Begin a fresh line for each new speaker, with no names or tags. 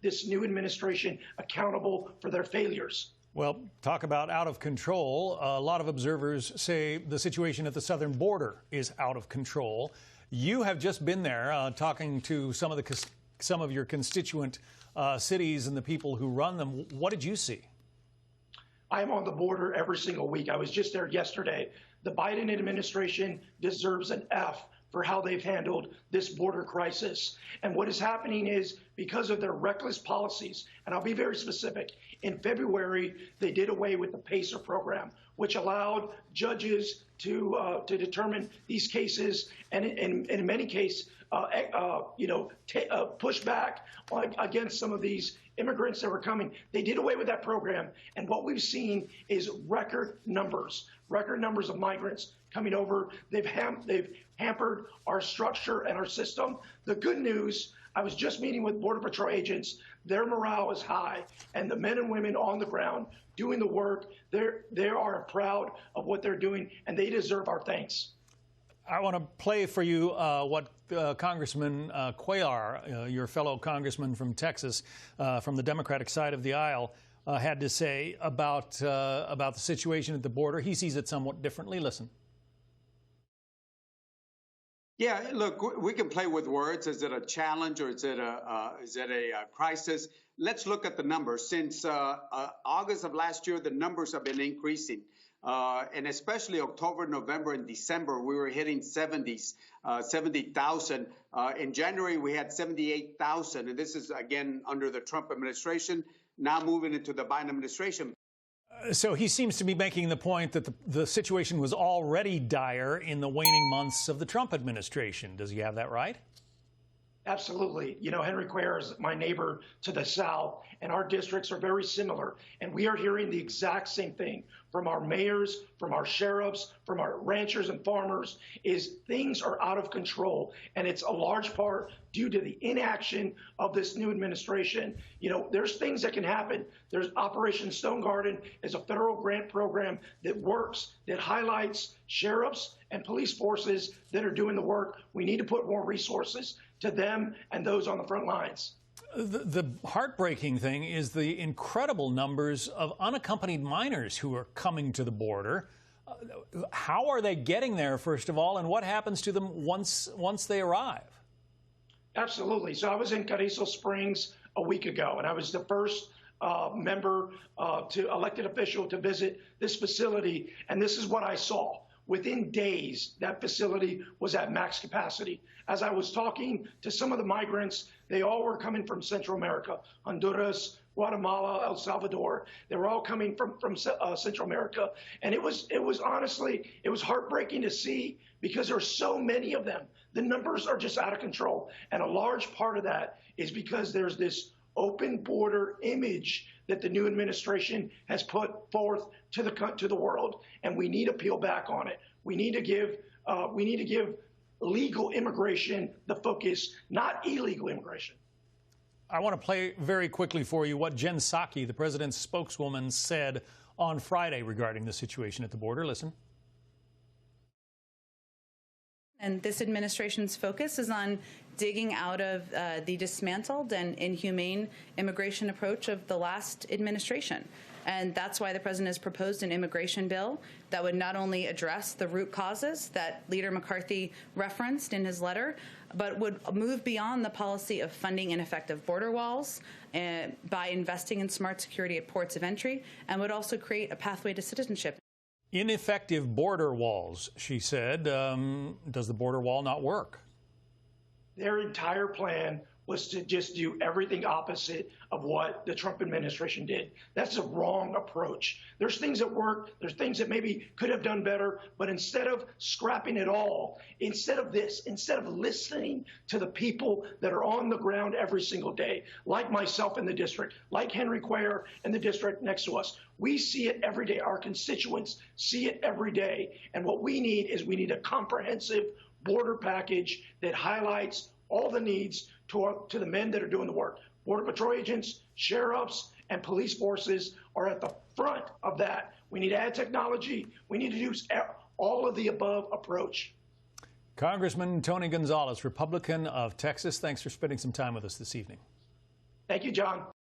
this new administration accountable for their failures.
Well, talk about out of control. A lot of observers say the situation at the southern border is out of control. You have just been there talking to some of your constituent cities and the people who run them. What did you see?
I'm on the border every single week. I was just there yesterday. The Biden administration deserves an F for how they've handled this border crisis. And what is happening is because of their reckless policies, and I'll be very specific, in February, they did away with the PACER program, which allowed judges to determine these cases and in many cases, push back against some of these immigrants that were coming. They did away with that program, and what we've seen is record numbers of migrants coming over. They've hampered our structure and our system. The good news, I was just meeting with Border Patrol agents. Their morale is high, and the men and women on the ground doing the work, they are proud of what they're doing, and they deserve our thanks.
I want to play for you what Congressman Cuellar, your fellow congressman from Texas, from the Democratic side of the aisle, had to say about the situation at the border. He sees it somewhat differently. Listen.
Yeah, look, we can play with words. Is it a challenge or is it a crisis? Let's look at the numbers. Since August of last year, the numbers have been increasing. And especially October, November, and December, we were hitting 70,000. In January, we had 78,000. And this is, again, under the Trump administration, now moving into the Biden administration.
So he seems to be making the point that the situation was already dire in the waning months of the Trump administration. Does he have that right?
Absolutely. You know, Henry Cuellar is my neighbor to the south, and our districts are very similar. And we are hearing the exact same thing from our mayors, from our sheriffs, from our ranchers and farmers, is things are out of control. And it's a large part due to the inaction of this new administration. You know, there's things that can happen. There's Operation Stone Garden is a federal grant program that works, that highlights sheriffs and police forces that are doing the work. We need to put more resources to them and those on the front lines.
The heartbreaking thing is the incredible numbers of unaccompanied minors who are coming to the border. How are they getting there, first of all, and what happens to them once they arrive?
Absolutely. So I was in Carrizo Springs a week ago, and I was the first elected official to visit this facility, and this is what I saw. Within days, that facility was at max capacity. As I was talking to some of the migrants, they all were coming from Central America, Honduras, Guatemala, El Salvador. They were all coming from Central America. And it was honestly, it was heartbreaking to see because there are so many of them. The numbers are just out of control. And a large part of that is because there's this open border image that the new administration has put forth to the world, and we need to peel back on it. We need to give legal immigration the focus, not illegal immigration.
I want to play very quickly for you what Jen Psaki, the president's spokeswoman, said on Friday regarding the situation at the border. Listen.
And this administration's focus is on digging out of the dismantled and inhumane immigration approach of the last administration. And that's why the president has proposed an immigration bill that would not only address the root causes that Leader McCarthy referenced in his letter, but would move beyond the policy of funding ineffective border walls by investing in smart security at ports of entry, and would also create a pathway to citizenship.
Ineffective border walls, she said. Does the border wall not work?
Their entire plan was to just do everything opposite of what the Trump administration did. That's a wrong approach. There's things that work, there's things that maybe could have done better, but instead of scrapping it all, instead of listening to the people that are on the ground every single day, like myself in the district, like Henry Cuellar in the district next to us, we see it every day. Our constituents see it every day. And what we need is a comprehensive border package that highlights all the needs to the men that are doing the work. Border Patrol agents, sheriffs, and police forces are at the front of that. We need to add technology. We need to use all of the above approach.
Congressman Tony Gonzalez, Republican of Texas, thanks for spending some time with us this evening.
Thank you, John.